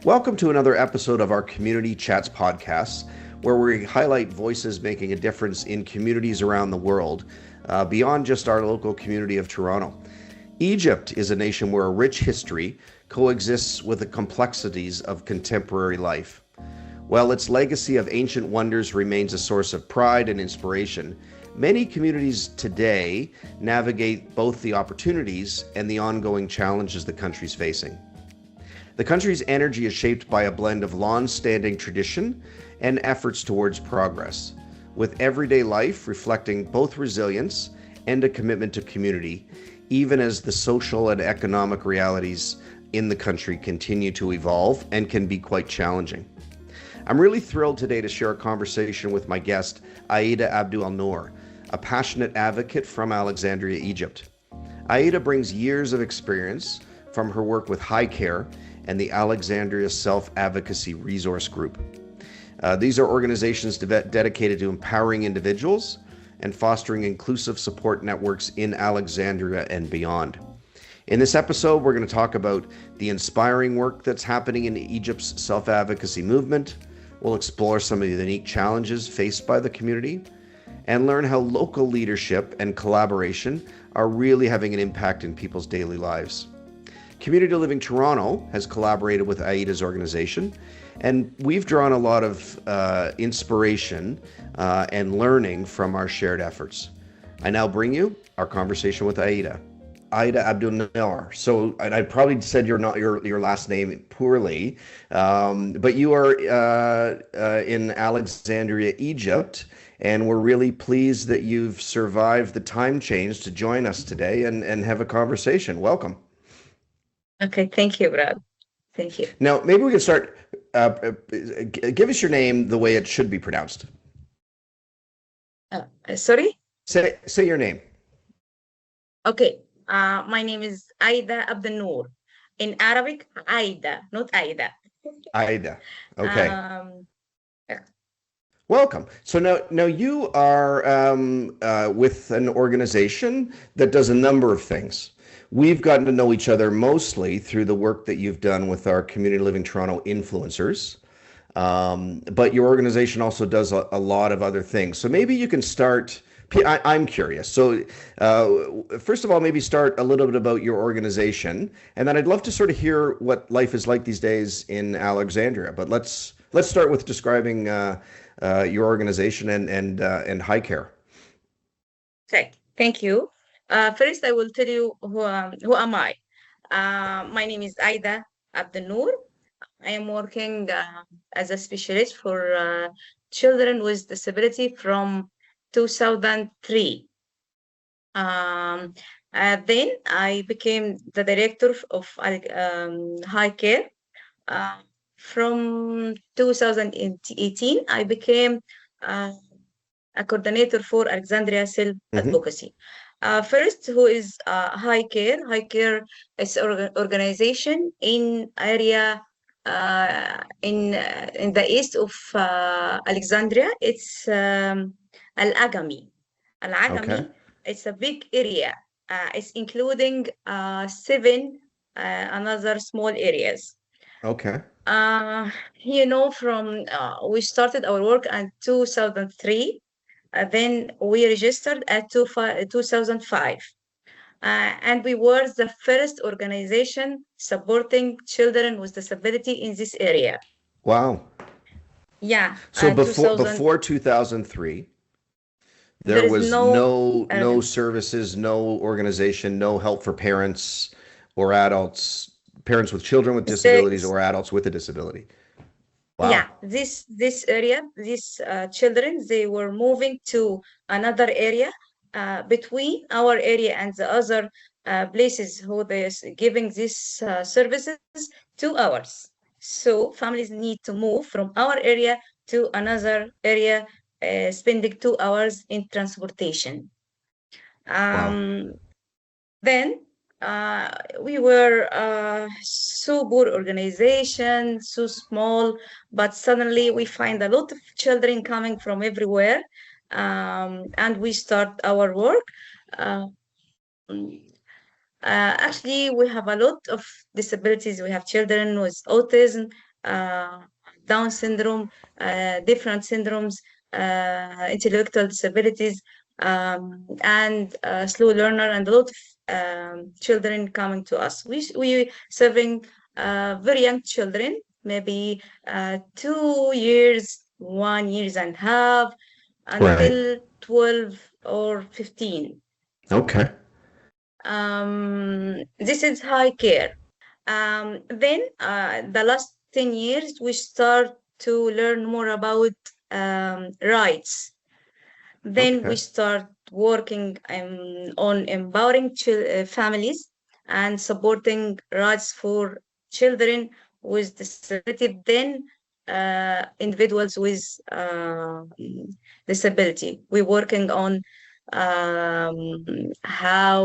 Welcome to another episode of our Community Chats podcast, where we highlight voices making a difference in communities around the world, beyond just our local community of Toronto. Egypt is a nation where a rich history coexists with the complexities of contemporary life. While its legacy of ancient wonders remains a source of pride and inspiration, many communities today navigate both the opportunities and the ongoing challenges the country's facing. The country's energy is shaped by a blend of long-standing tradition and efforts towards progress, with everyday life reflecting both resilience and a commitment to community, even as the social and economic realities in the country continue to evolve and can be quite challenging. I'm really thrilled today to share a conversation with my guest, Aida Abd El Nor, a passionate advocate from Alexandria, Egypt. Aida brings years of experience from her work with High Care and the Alexandria Self Advocacy Resource Group. These are organizations dedicated to empowering individuals and fostering inclusive support networks in Alexandria and beyond. In this episode, we're going to talk about the inspiring work that's happening in Egypt's self-advocacy movement. We'll explore some of the unique challenges faced by the community and learn how local leadership and collaboration are really having an impact in people's daily lives. Community Living Toronto has collaborated with Aida's organization, and we've drawn a lot of inspiration and learning from our shared efforts. I now bring you our conversation with Aida. Aida Abd El Nor. So I probably said your last name poorly, but you are in Alexandria, Egypt, and we're really pleased that you've survived the time change to join us today and have a conversation. Welcome. Okay, thank you, Brad. Thank you. Now, maybe we can start. Give us your name the way it should be pronounced. Sorry? Say your name. Okay. My name is Aida Abd El Nor. In Arabic, Aida, not Aida. Aida. Okay. Yeah. Welcome. So now you are with an organization that does a number of things. We've gotten to know each other mostly through the work that you've done with our Community Living Toronto Influencers. But your organization also does a lot of other things. So maybe you can start. I'm curious. So first of all, maybe start a little bit about your organization, and then I'd love to sort of hear what life is like these days in Alexandria. But let's start with describing your organization and High Care. Okay, thank you. First, I will tell you who am I. My name is Aida Abd El Nor. I am working as a specialist for children with disability from 2003. Then I became the director of High Care. From 2018, I became a coordinator for Alexandria Self Advocacy. First, who is High Care? High Care is an organization in area in the east of Alexandria. It's Al-Agami. Okay. It's a big area. It's including 7 another small areas. Okay. From we started our work in 2003. Then we registered at 2005. And we were the first organization supporting children with disability in this area. Wow. Yeah. So before 2003, there was no services, no organization, no help for parents or adults, parents with children with disabilities or adults with a disability. Wow. Yeah, this area, these children, they were moving to another area between our area and the other places who they're giving these services to ours. So families need to move from our area to another area, spending 2 hours in transportation. Wow. Then we were so poor organization, so small, but suddenly we find a lot of children coming from everywhere, and we start our work. Actually, we have a lot of disabilities. We have children with autism, uh, Down syndrome, different syndromes, intellectual disabilities, and slow learner, and a lot of children coming to us. We serving very young children, maybe 2 years, 1 years and a half, Right. until 12 or 15. Okay. This is high care. Then the last 10 years, we start to learn more about rights. Then we Okay. start working on empowering families and supporting rights for children with disability, then individuals with disability. We're working on how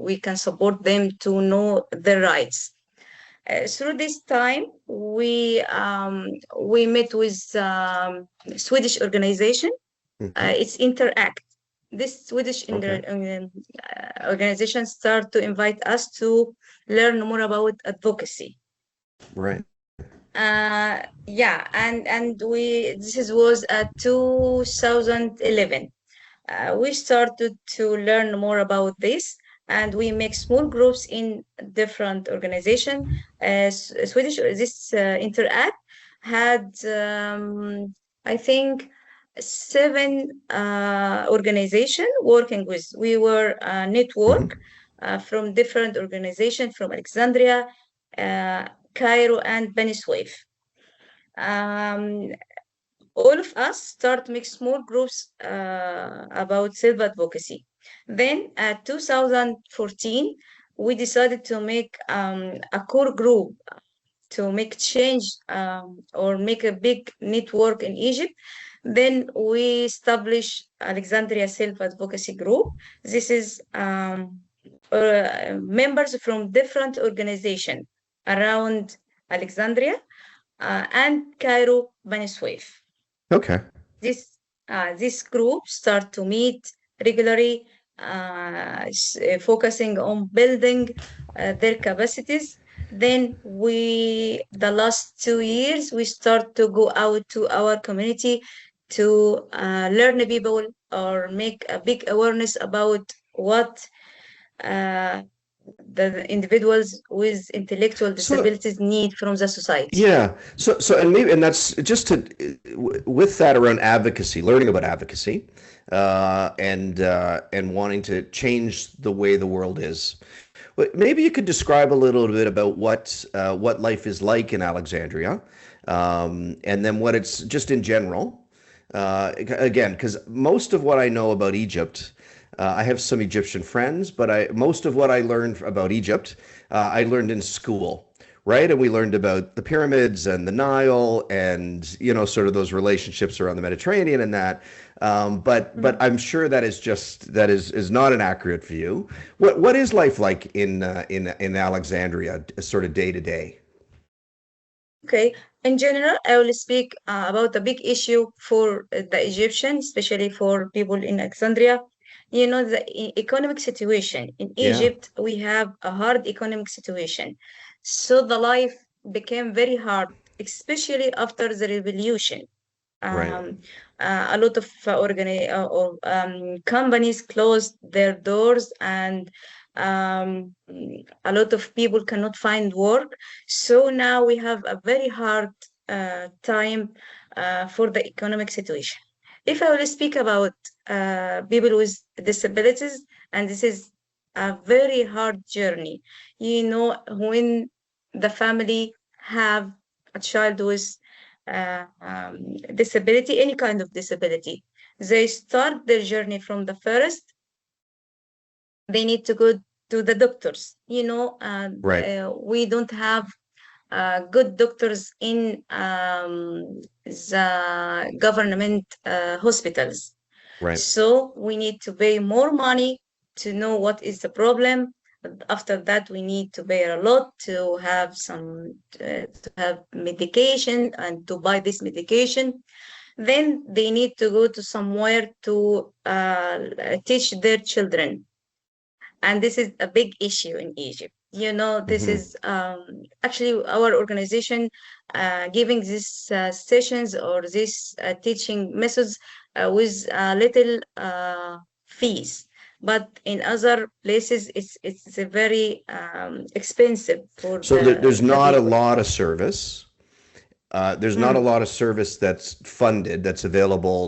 we can support them to know their rights. Through this time, we met with Swedish organization. Hmm. It's Interact. This Swedish Okay. organization start to invite us to learn more about advocacy. Right. Yeah, and was 2011. We started to learn more about this, and we make small groups in different organizations. Swedish this Interact had, I think, seven organization working with. We were a network Hmm. from different organizations from Alexandria, Cairo, and Beni Suef. Um, all of us start make small groups about self advocacy. Then at 2014, we decided to make a core group to make change or make a big network in Egypt. Then we established Alexandria Self Advocacy Group. This is members from different organizations around Alexandria and Cairo, Bani Suef. Okay. This group start to meet regularly, focusing on building their capacities. Then the last 2 years, we start to go out to our community to learn people or make a big awareness about what uh, the individuals with intellectual So disabilities need from the society. yeah. And maybe and that's just to with that around advocacy, learning about advocacy, and wanting to change the way the world is. But maybe you could describe a little bit about what life is like in Alexandria, and then what it's just in general. Again, because most of what I know about Egypt, I have some Egyptian friends, but most of what I learned about Egypt, I learned in school, right? And we learned about the pyramids and the Nile, and sort of those relationships around the Mediterranean and that. But I'm sure that is not an accurate view. What is life like in Alexandria, sort of day to day? Okay. In general, I will speak about the big issue for the Egyptian, especially for people in Alexandria. The economic situation in Yeah. Egypt, we have a hard economic situation. So the life became very hard, especially after the revolution. Right. Um, a lot of companies closed their doors, and a lot of people cannot find work. So now we have a very hard time for the economic situation. If I will speak about people with disabilities, and this is a very hard journey. When the family have a child with disability, any kind of disability, they start their journey from the first. They need to go to the doctors. Right. We don't have good doctors in the government hospitals. Right. So we need to pay more money to know what is the problem. After that, we need to pay a lot to have to have medication and to buy this medication. Then they need to go to somewhere to teach their children. and this is a big issue in Egypt. This Hmm. is actually our organization giving these sessions or these teaching methods with little fees. But in other places, it's a very expensive for So there's the not a people. lot of service. There's not a Mm, lot of service that's funded, that's available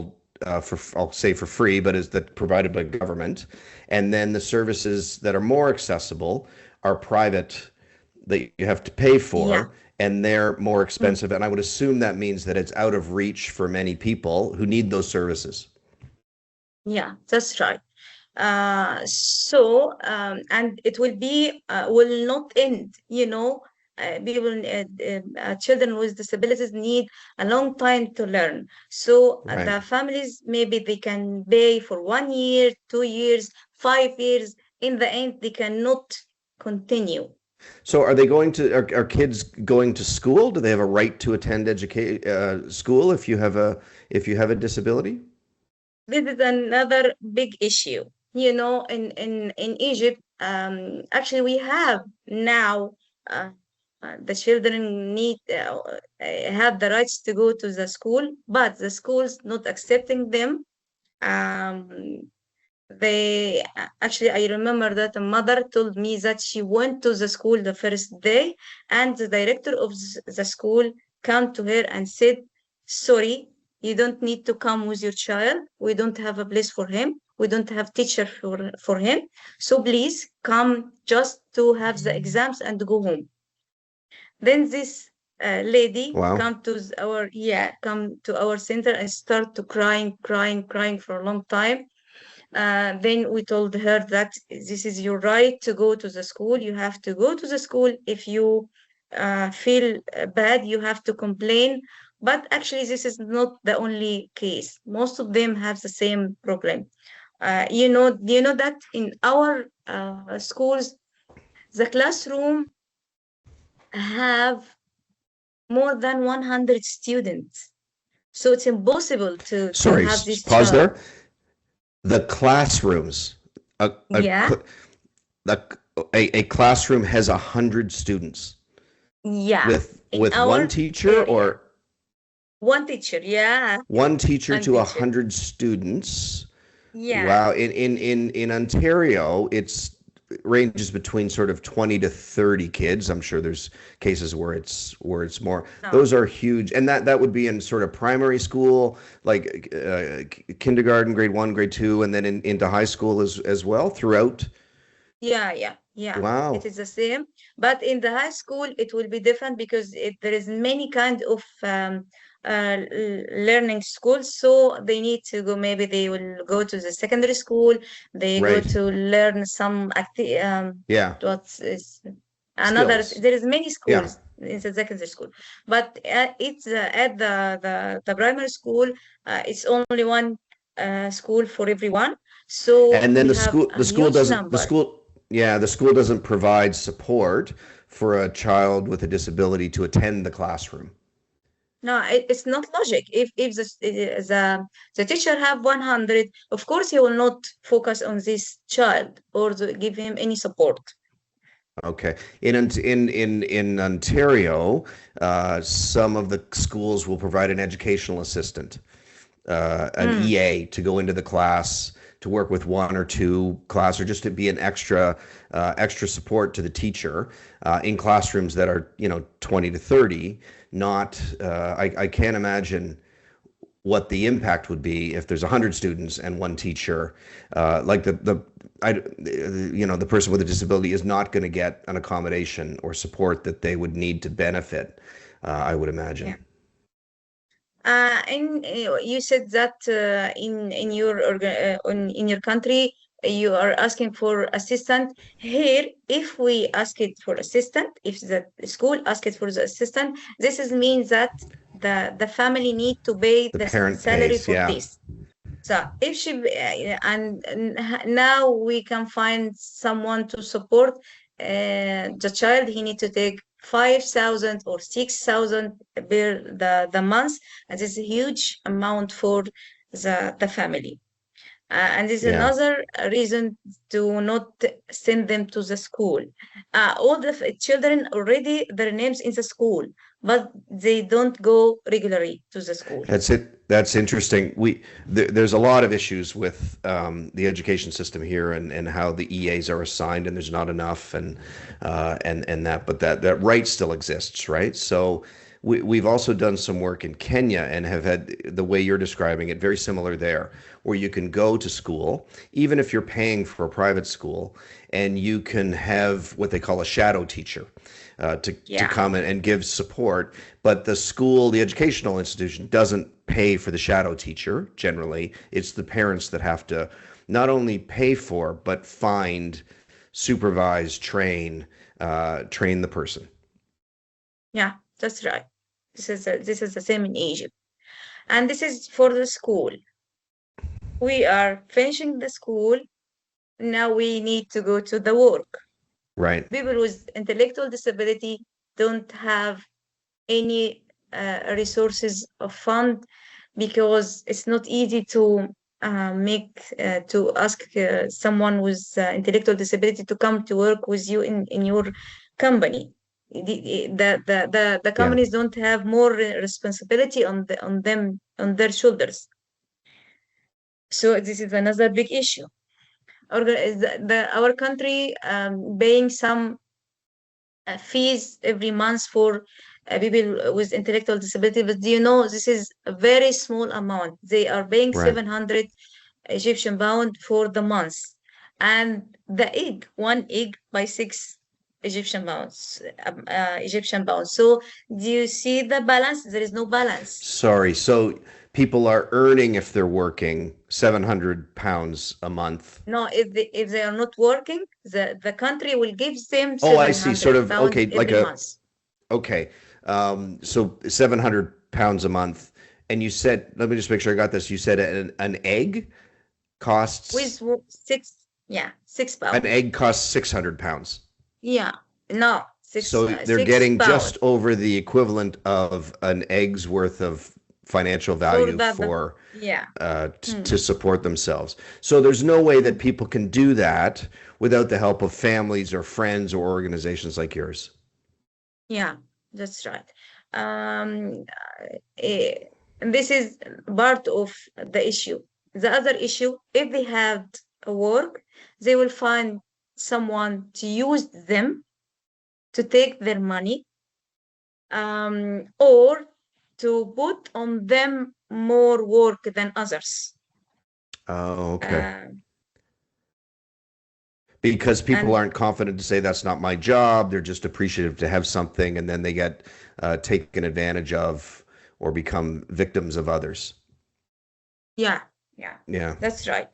for, I'll say for free, but is that provided by government. And then the services that are more accessible are private that you have to pay yeah. for, and they're more Mm. expensive. And I would assume that means that it's out of reach for many people who need those services. Yeah, that's right. And it will not end, children with disabilities need a long time to learn. So Right. the families, maybe they can pay for 1 year, 2 years, 5 years. In the end, they cannot continue. So are they going to, are kids going to school? Do they have a right to attend school if if you have a disability? This is another big issue. In Egypt, actually, we have now uh, the children have the rights to go to the school, but the schools not accepting them. Um, I remember that a mother told me that she went to the school the first day, and the director of the school came to her and said, "Sorry, you don't need to come with your child. We don't have a place for him. We don't have teacher for him. So please come just to have the exams and go home." Then this lady Wow. come to our center and start to crying for a long time. Then we told her that this is your right to go to the school. You have to go to the school. If you feel bad, you have to complain. But actually, this is not the only case. Most of them have the same problem. Do you know that in our schools, the classroom have more than 100 students. So it's impossible to Sorry, have this pause child. there. The classrooms, a, a, Yeah, a, a classroom has 100 students yeah. In with one our teacher, area, or one teacher, yeah, one teacher one to a teacher, 100 students. yeah. Wow. In Ontario, it ranges between sort of 20 to 30 kids. I'm sure there's cases where it's more. No, Those are huge. And that would be in sort of primary school, like kindergarten, grade 1, grade 2, and then into high school as well throughout. yeah. It Wow. is the same, but in the high school it will be different because there is many kind of learning schools. So they need to go. Maybe they will go to the secondary school. They go Right. to learn some acti Yeah. what is another. Skills. There is many Yeah. schools in the secondary school, but it's at the primary school. It's only one school for everyone. So And then we have a huge number. the school doesn't provide support for a child with a disability to attend the classroom. No, it's not logic. If the teacher have 100, of course he will not focus on this child or to give him any support. Okay. In Ontario, some of the schools will provide an educational assistant, an Mm, EA, to go into the class to work with one or two class, or just to be an extra support to the teacher in classrooms that are 20 to 30. Not I can't imagine what the impact would be if there's 100 students and one teacher. Like the person with a disability is not going to get an accommodation or support that they would need to benefit. I would yeah. imagine. And you said that in your country you are asking for assistant. Here, if we ask it for assistant, if the school ask it for the assistant, this is means that the family need to pay The the parent salary pays, for yeah. this. So if she now we can find someone to support the child, he need to take 5,000 or 6,000 per the month, and it's a huge amount for the family. And this is Yeah. another reason to not send them to the school. All the children already their names in the school, but they don't go regularly to the school. That's it. That's interesting. There's a lot of issues with the education system here and how the EAs are assigned, and there's not enough, and that, but that right still exists, right? So we've also done some work in Kenya and have had the way you're describing it very similar there, where you can go to school, even if you're paying for a private school, and you can have what they call a shadow teacher. To come and give support, but the school, the educational institution, doesn't pay for the shadow teacher. Generally, it's the parents that have to not only pay for, but find, supervise, train the person. Yeah, that's right. This is the same in Egypt, and this is for the school. We are finishing the school. Now we need to go to the work. Right. People with intellectual disability don't have any resources of fund because it's not easy to to ask someone with intellectual disability to come to work with you in your company. The Yeah. companies don't have more responsibility on them on their shoulders. So this is another big issue. Our country paying some fees every month for people with intellectual disability, but do you know this is a very small amount. They are paying Right. 700 Egyptian pound for the month, and the egg, one egg by 6 Egyptian pounds. So do you see the balance? There is no balance. Sorry. So people are earning, if they're working, 700 pounds a month. No, if they are not working, the country will give them Oh, I see. 700 Sort of, pound okay, like every a, month. okay. So 700 pounds a month. And you said, let me just make sure I got this. You said an egg costs, With yeah, an £6. egg costs 600 pounds. Yeah, no, So they're six getting pound just over the equivalent of an egg's worth of financial for value the for yeah. to support themselves. So there's no way that Mm. people can do that without the help of families or friends or organizations like yours. Yeah, that's right. Eh, and this is part of the issue. The other issue, if they have a work, they will find someone to use them to take their money, or to put on them more work than others. Oh, okay. Uh, Because people and aren't confident to say that's not my job. They're just appreciative to have something, and then they get taken advantage of or become victims of others. yeah, yeah, Yeah. that's right.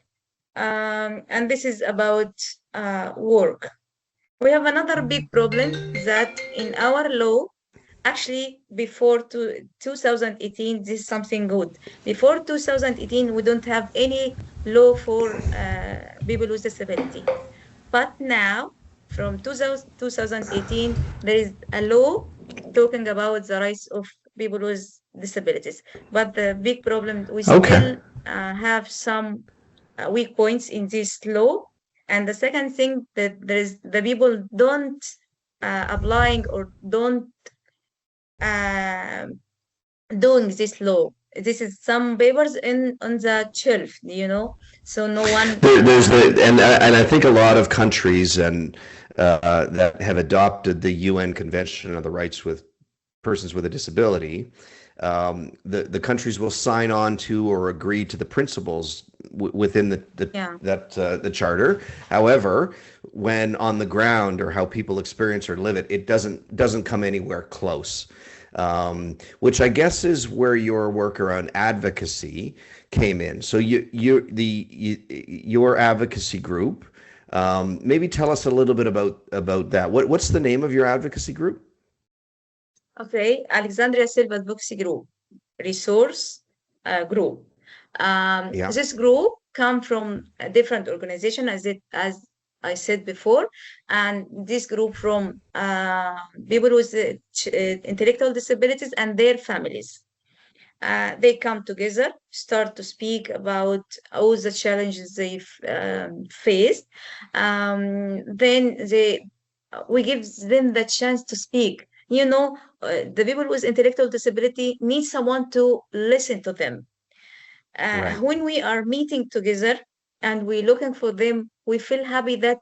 And this is about work. We have another big problem that in our law, actually, before 2018, this is something good. Before 2018, we don't have any law for people with disability. But now, from 2018, there is a law talking about the rights of people with disabilities. But the big problem, we Okay. still have some weak points in this law. And the second thing that there is the people don't applying or don't uh, doing this law. This is some papers in on the shelf, so no one. There's and I think a lot of countries and that have adopted the UN Convention on the Rights with Persons with a Disability, the countries will sign on to or agree to the principles within Yeah, the charter. However, when on the ground or how people experience or live it, it doesn't come anywhere close. Which I guess is where your work around advocacy came in. So your advocacy group. Maybe tell us a little bit about that. What's the name of your advocacy group? okay. Alexandria Self Advocacy Group, resource group. Yeah. This group come from a different organization, as I said before, and this group from people with intellectual disabilities and their families. They come together, start to speak about all the challenges they've faced. Then we give them the chance to speak. The people with intellectual disability need someone to listen to them. Right. When we are meeting together and we're looking for them, we feel happy that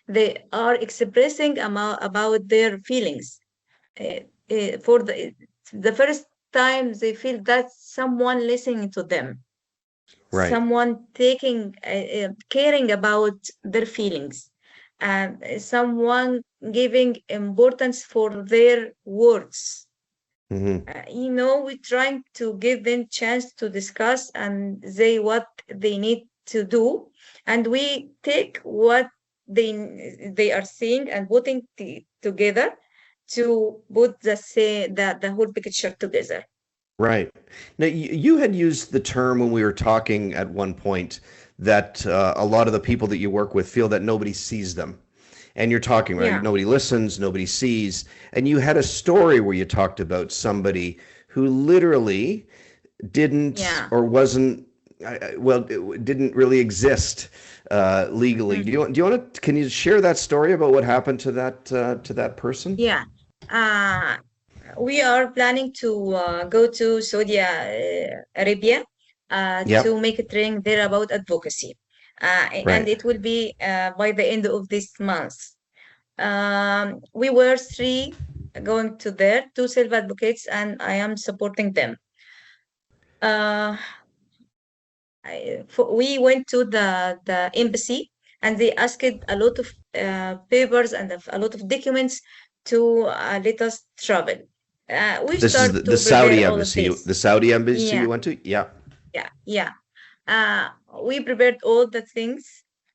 they are expressing about their feelings. For the first time, they feel that someone listening to them, Right. someone caring about their feelings, and someone giving importance for their words. Mm-hmm. We're trying to give them chance to discuss and say what they need to do, and we take what they are saying and putting together to put the whole picture together. Right. Now, you had used the term when we were talking at one point that a lot of the people that you work with feel that nobody sees them. And you're talking, right? Yeah, Nobody listens, nobody sees. And you had a story where you talked about somebody who literally didn't yeah. or wasn't, well, it didn't really exist legally. Mhm. Do you want to, can you share that story about what happened to that person? Yeah. Uh, we are planning to go to Saudi Arabia to Yep. make a training there about advocacy. And Right. it will be by the end of this month. We were three going to there, two self advocates, and I am supporting them. Uh, we went to the embassy, and they asked a lot of papers and a lot of documents to let us travel. We This is start the to Saudi prepare all of embassy. this. The Saudi embassy Yeah, you went to? Yeah. yeah, yeah. Uh, we prepared all the things,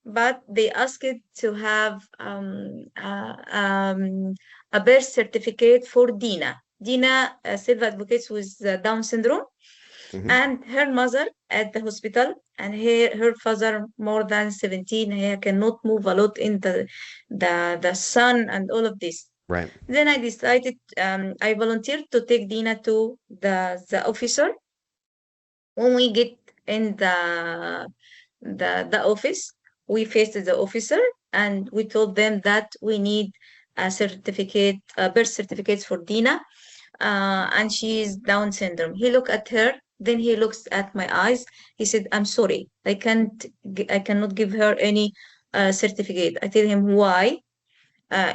but they asked to have a birth certificate for Dina. Dina, self advocates with Down syndrome, Hmm. and her mother at the hospital, and her father more than 17. He cannot move a lot in the sun and all of this. Right. Then I decided, I volunteered to take Dina to the officer. When we get in the office, we faced the officer and we told them that we need a birth certificate for Dina, and she is Down syndrome. He looked at her, then he looks at my eyes. He said, "I'm sorry, I cannot give her any certificate." I tell him why.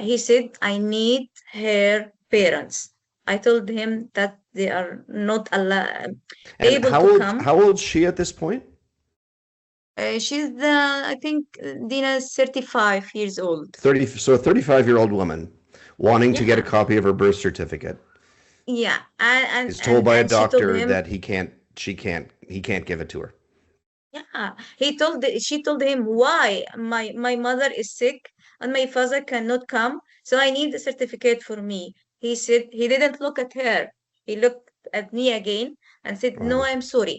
He said, "I need her parents." I told him that they are not And able to come. how old's she at this point? I think Dina is 35 years old. 30, so a 35-year-old woman wanting to get a Yeah, copy of her birth certificate yeah, and is and told and, by a and she told doctor him, that he can't give it to her. yeah, she told him why my mother is sick and my father cannot come, so I need a certificate for me. He said he didn't look at her. He looked at me again and said, "No, Wow. I'm sorry.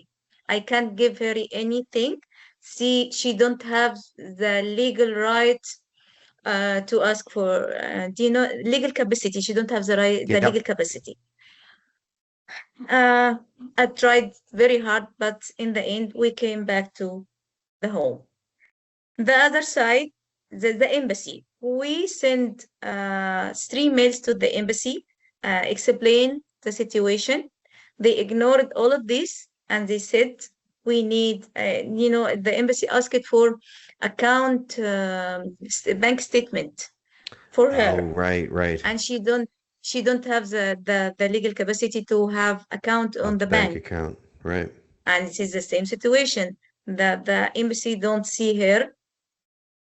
I can't give her anything. See, she don't have the legal right to ask for legal capacity. She don't have the legal Yep. capacity." Uh, I tried very hard, but in the end, we came back to the home. The other side, the embassy. We sent three mails to the embassy, explain the situation. They ignored all of this and they said, we need, the embassy asked for bank statement for Oh, her, right, right. and she don't have the legal capacity to have account A on the bank bank. account. Right. And it is the same situation. The embassy don't see her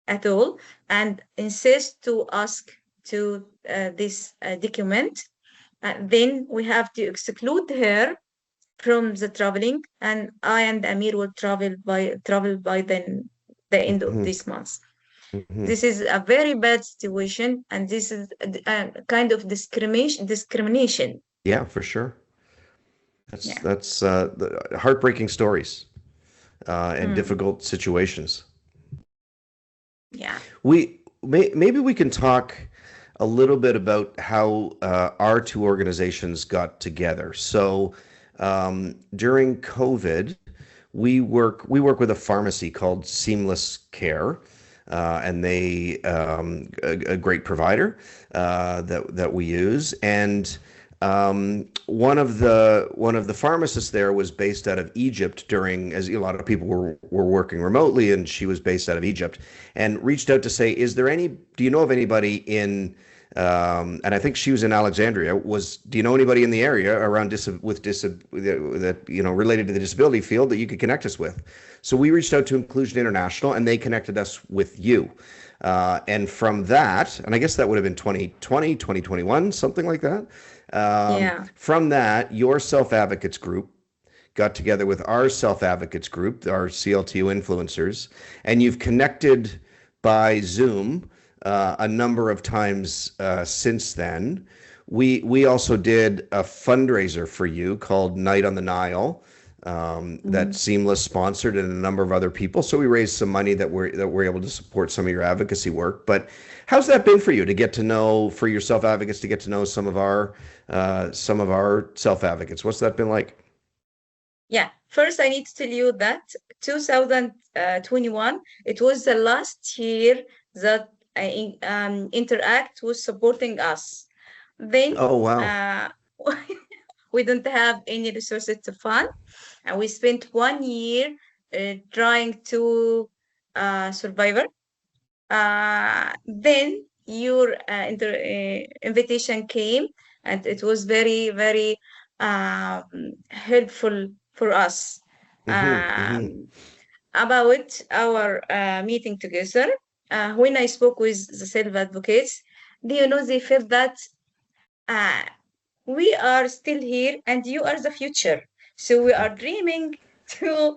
at all and insist to ask to this document. Then we have to exclude her from the traveling, and I and Amir will travel by the end of Hmm. this month. Hmm. This is a very bad situation, and this is a kind of discrimination. Yeah, for sure. Yeah. That's heartbreaking stories and Mm, difficult situations. yeah. Maybe we can talk a little bit about how our two organizations got together. So, During COVID, we work with a pharmacy called Seamless Care, and they a great provider that we use. And one of the pharmacists there was based out of Egypt during, as a lot of people were working remotely, and she was based out of Egypt, and reached out to say, do you know of anybody in and I think she was in Alexandria. Do you know anybody in the area around that related to the disability field that you could connect us with? So we reached out to Inclusion International, and they connected us with you. And from that, and I guess that would have been 2020, 2021, something like that. Yeah. From that, your Self Advocates group got together with our Self Advocates group, our CLTO Influencers, and you've connected by Zoom a number of times since then. We also did a fundraiser for you called Night on the Nile, that Mhm. Seamless sponsored, and a number of other people. So we raised some money that we're able to support some of your advocacy work. But how's that been for you to get to know, for your self advocates to get to know some of our self advocates? What's that been like? Yeah. First, I need to tell you that 2021, it was the last year that Interact was supporting us. Then Oh wow. uh, we don't have any resources to fund, and we spent 1 year trying to survive. Then your invitation came, and it was very, very helpful for us Mm-hmm, mm-hmm. about our meeting together. When I spoke with the self advocates, they felt that uh, we are still here and you are the future. So we are dreaming to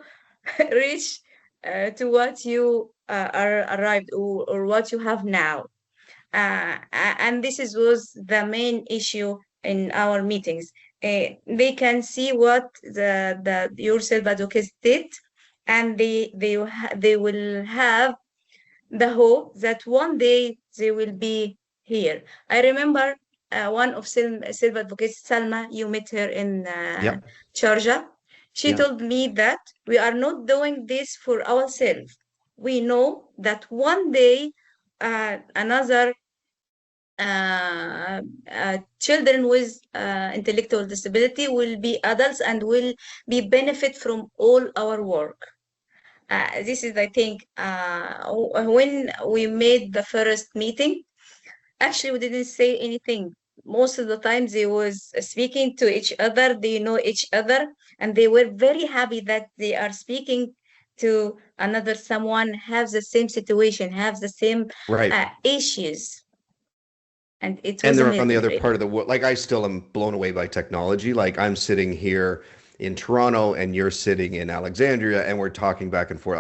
reach to what you are arrived, or what you have now. And was the main issue in our meetings. They can see what the your self advocates did, and they will have the hope that one day they will be here. I remember one of self advocates, Salma. You met her in Yep. Sharjah. She Yep. told me that we are not doing this for ourselves. We know that one day another children with intellectual disability will be adults and will be benefit from all our work. This is, I think, when we made the first meeting. Actually, we didn't say anything. Most of the time, they was speaking to each other. They know each other, and they were very happy that they are speaking to another someone have the same situation, have the same Right. issues, and it And was they're on the amazing, other part really. of the world. Like, I still am blown away by technology. Like, I'm sitting here in Toronto and you're sitting in Alexandria, and we're talking back and forth.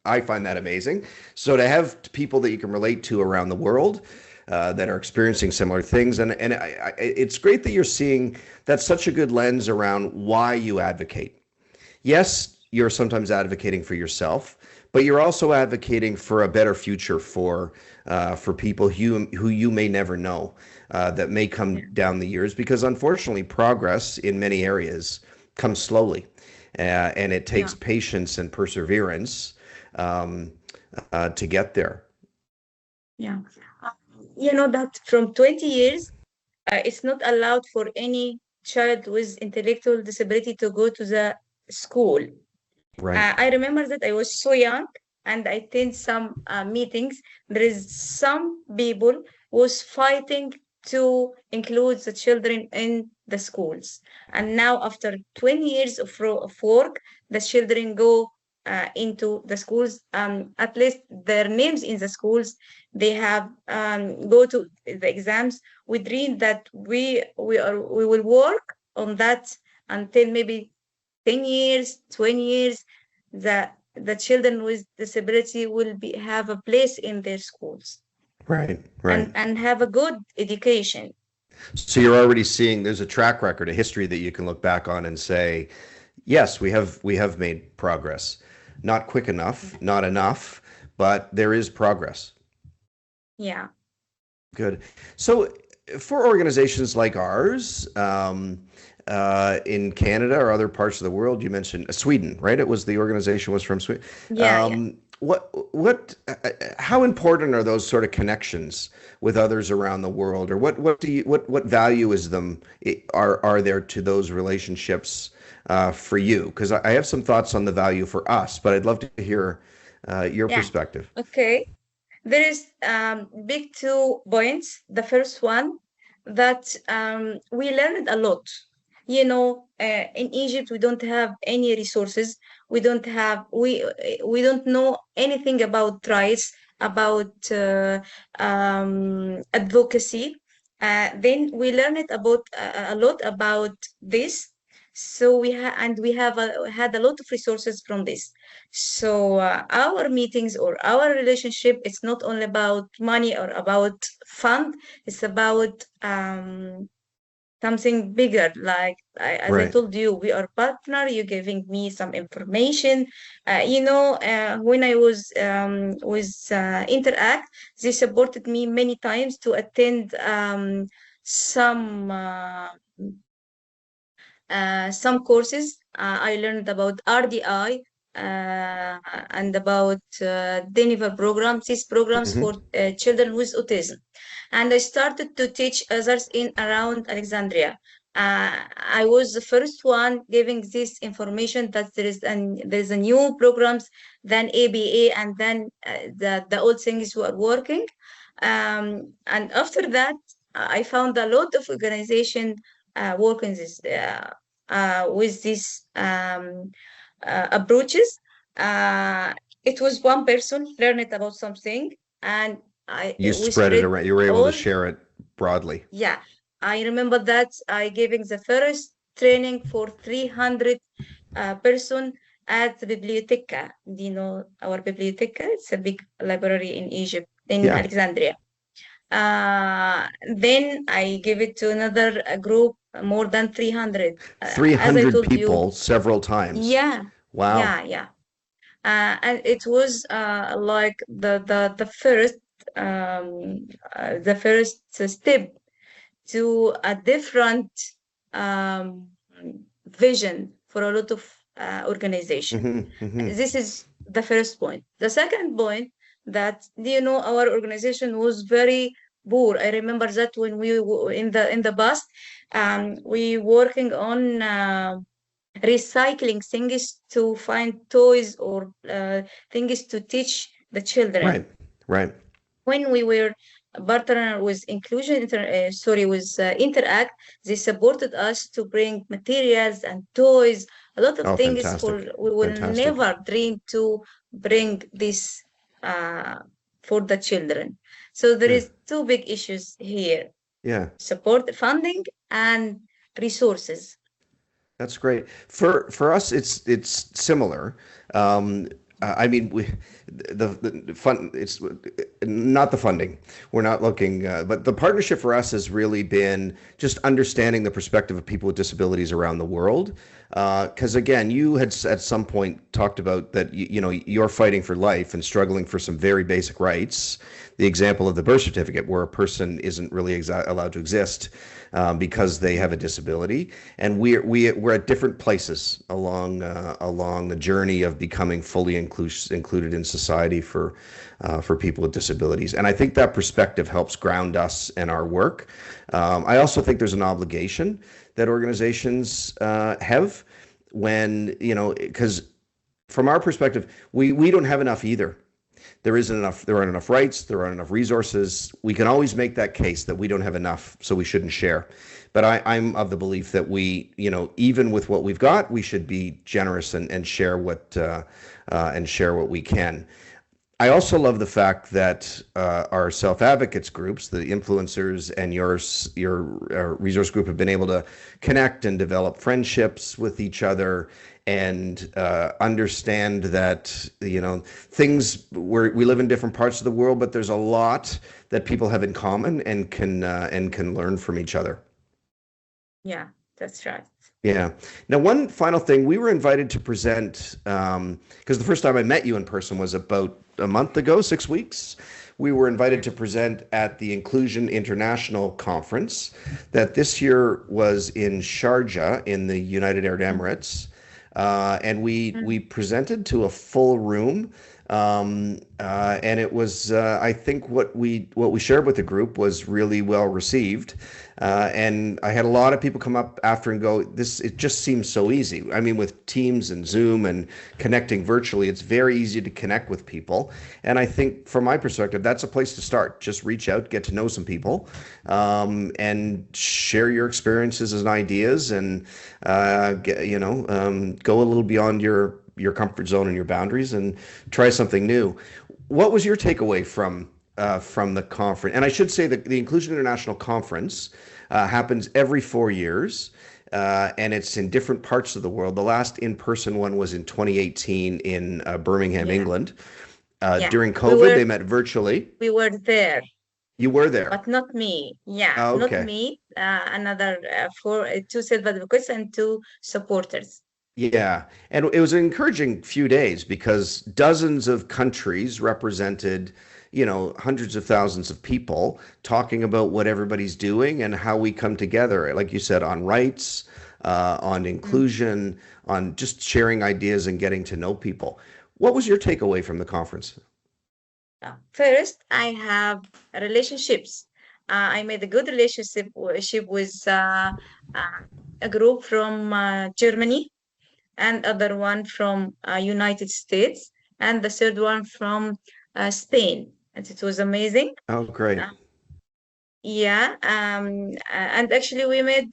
I find that amazing. So to have people that you can relate to around the world, that are experiencing similar things, it's great that you're seeing that's such a good lens around why you advocate. Yes, you're sometimes advocating for yourself, but you're also advocating for a better future for people who you may never know, that may come Yeah, down the years, because unfortunately progress in many areas comes slowly, and it takes yeah, patience and perseverance, um, to get there. yeah. Uh, You know that from 20 years, it's not allowed for any child with intellectual disability to go to the school. Right. I remember that I was so young and I attend some meetings. There is some people was fighting to include the children in the schools. And now after 20 years of work, the children go into the schools. At least their names in the schools. They have go to the exams. We dream that we will work on that until maybe 10 years, 20 years, the children with disability will be have a place in their schools Right. Right. and have a good education. So you're already seeing there's a track record, a history that you can look back on and say, yes, we have made progress. Not quick enough, not enough, but there is progress. Yeah. Good. So for organizations like ours, in Canada or other parts of the world, you mentioned Sweden, right? It was the organization was from Sweden. Yeah, yeah. How important are those sort of connections with others around the world, or what value is are there to those relationships for you? Because I have some thoughts on the value for us, but I'd love to hear your Yeah. perspective. Okay. There is big 2 points. The first one that we learned a lot. In Egypt we don't have any resources. We don't know anything about rights, about advocacy. Then we learned about a lot about this. So we have had a lot of resources from this. So our meetings or our relationship, it's not only about money or about fund. It's about something bigger. Like as I Right. told you, we are partner. You're giving me some information. When I was with Interact, they supported me many times to attend some courses. I learned about RDI and about Denver programs, these programs Hmm. for children with autism. And I started to teach others in around Alexandria. I was the first one giving this information that there's a new programs than ABA, and then the old things were working. And after that, I found a lot of organization working this with these approaches. Uh, it was one person learned about something, and You we spread it spread around. You were able to all. share it broadly. Yeah, I remember that I giving the first training for 300 person at the biblioteca. Do you know our biblioteca? It's a big library in Egypt, in Yeah, Alexandria. Then I give it to another group, more than 300. As I 300 told you, people several times. yeah, Wow. yeah, yeah. And it was like the first step to a different um, vision for a lot of organization. Hmm. Hmm. This is the first point. The second point, that our organization was very poor. I remember that when in the past, we working on recycling things to find toys or things to teach the children. Right. Right. When we were a partner with with Interact, they supported us to bring materials and toys, a lot of Oh, things for fantastic. we will Fantastic. never dream to bring this uh, for the children. So there Yeah. is two big issues here: Yeah. support, funding, and resources. That's great. For us, it's similar. Um, I mean, the fun. It's not the funding. We're not looking, but the partnership for us has really been just understanding the perspective of people with disabilities around the world. Because again, you had at some point talked about that. You're fighting for life and struggling for some very basic rights. The example of the birth certificate, where a person isn't really allowed to exist because they have a disability, and we're at different places along the journey of becoming fully included in society for people with disabilities. And I think that perspective helps ground us in our work. I also think there's an obligation that organizations have when because from our perspective, we don't have enough either. There aren't enough rights, there aren't enough resources. We can always make that case that we don't have enough, so we shouldn't share. But I'm of the belief that even with what we've got, we should be generous and share what we can. I also love the fact that our self advocates groups, the influencers, and your resource group have been able to connect and develop friendships with each other and understand that things we live in different parts of the world, but there's a lot that people have in common and can learn from each other. Yeah, that's right. Yeah. Now, one final thing, we were invited to present because the first time I met you in person was about a month ago, 6 weeks. we were invited to present at the Inclusion International Conference that this year was in Sharjah in the United Arab Emirates. And we presented to a full room. And it was, I think what we shared with the group was really well received. And I had a lot of people come up after and go, it just seems so easy. I mean, with Teams and Zoom and connecting virtually, it's very easy to connect with people. And I think from my perspective, that's a place to start. Just reach out, get to know some people, and share your experiences and ideas, and go a little beyond your comfort zone and your boundaries and try something new. What was your takeaway from the conference? And I should say that the Inclusion International Conference happens every 4 years, and it's in different parts of the world. The last in-person one was in 2018 in Birmingham, England. During COVID, they met virtually. We were there. You were there, but not me. Oh, okay. Not me. Another two self-advocates and two supporters. Yeah, and it was an encouraging few days because dozens of countries represented, hundreds of thousands of people talking about what everybody's doing and how we come together, like you said, on rights, on inclusion, on just sharing ideas and getting to know people. What was your takeaway from the conference? First, I have relationships. I made a good relationship with a group from Germany, and other one from United States, and the third one from Spain. And it was amazing. Oh, great. And actually we made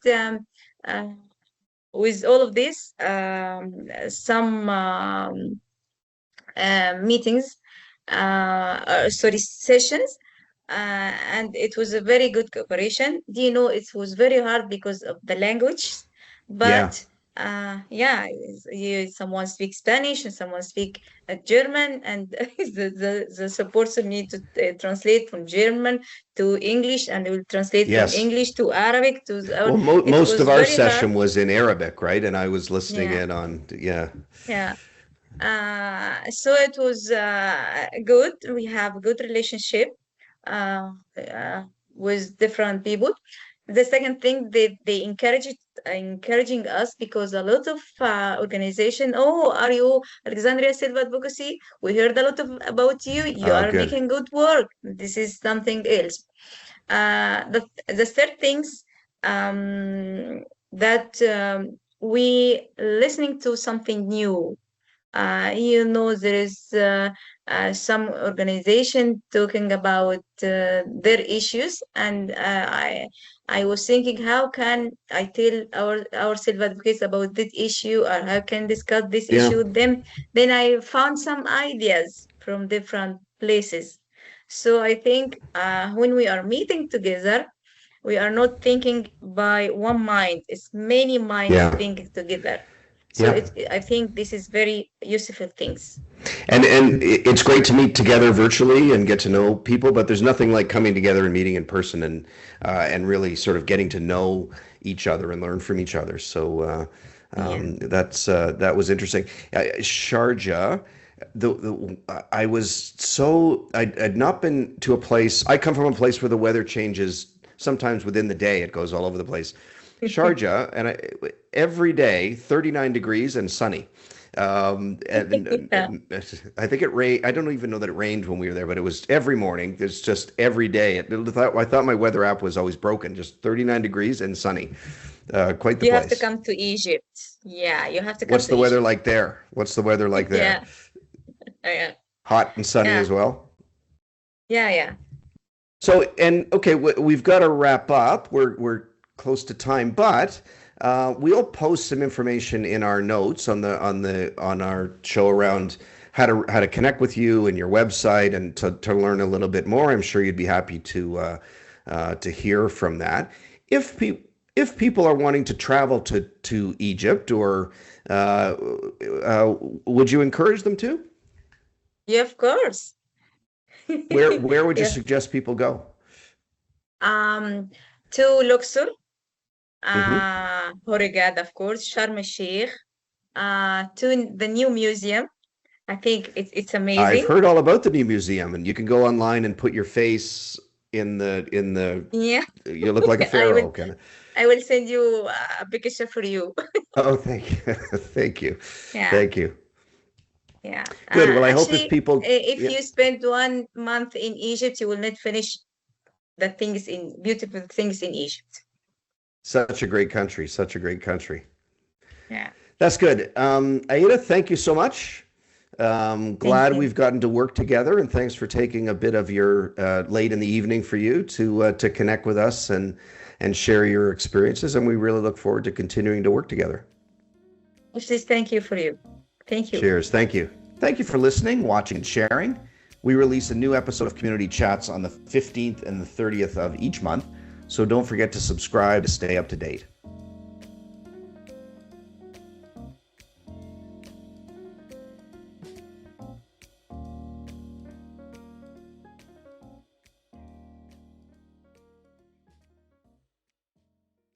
with all of this some meetings, sessions, and it was a very good cooperation. It was very hard because of the language, but someone speaks Spanish and someone speaks German, and the support need to translate from German to English, and it will translate from English to Arabic to. Most of our session was in Arabic, right? And I was listening in on so it was good. We have a good relationship with different people. The second thing, they encouraging us, because a lot of organization, are you Alexandria Self Advocacy? We heard a lot about you. You are making good work. This is something else. The third things, that we listening to something new. There is some organization talking about their issues, and I was thinking, how can I tell our self-advocates about this issue, or how can discuss this issue with them? Then I found some ideas from different places. So I think when we are meeting together, we are not thinking by one mind. It's many minds thinking together. So I think this is very useful things. And it's great to meet together virtually and get to know people, but there's nothing like coming together and meeting in person and really sort of getting to know each other and learn from each other. So that was interesting. Sharjah, I'd not been to a place. I come from a place where the weather changes sometimes within the day. It goes all over the place. Sharjah, and every day 39 degrees and sunny. And I think it rained. I don't even know that it rained when we were there, but it was every morning. It's just every day. I thought my weather app was always broken. Just 39 degrees and sunny. Quite the place. You have to come to Egypt. Yeah, you have to come. What's the weather like there? What's the weather like there? Yeah. Hot and sunny as well. Yeah. So, and okay, we've got to wrap up. We're close to time, but we'll post some information in our notes on our show around how to connect with you and your website, and to learn a little bit more. I'm sure you'd be happy to hear from that. If people are wanting to travel to Egypt, or would you encourage them to? Yeah, of course. Where would you suggest people go? To Luxor. Hurghada, of course, Sharm el-Sheikh, to the new museum, I think it's I've amazing. heard all about the new museum, and you can go online and put your face in the Yeah, you look like a I will pharaoh kind of. I will send you a picture for you. Oh, thank you. Thank you. Yeah, Thank you. yeah. Good. Well, I hope if Actually, people, if yeah, you spend 1 month in Egypt, you will not finish the things in beautiful things in Egypt. such a great country, such a great country. Yeah, That's good. Aida, thank you so much. thank Glad you. we've gotten to work together, and thanks for taking a bit of your late in the evening for you to connect with us and share your experiences. And we really look forward to continuing to work together. Please, thank you for you. Thank you. Cheers. Thank you. Thank you for listening, watching, and sharing. We release a new episode of Community Chats on the 15th and the 30th of each month, so don't forget to subscribe to stay up to date.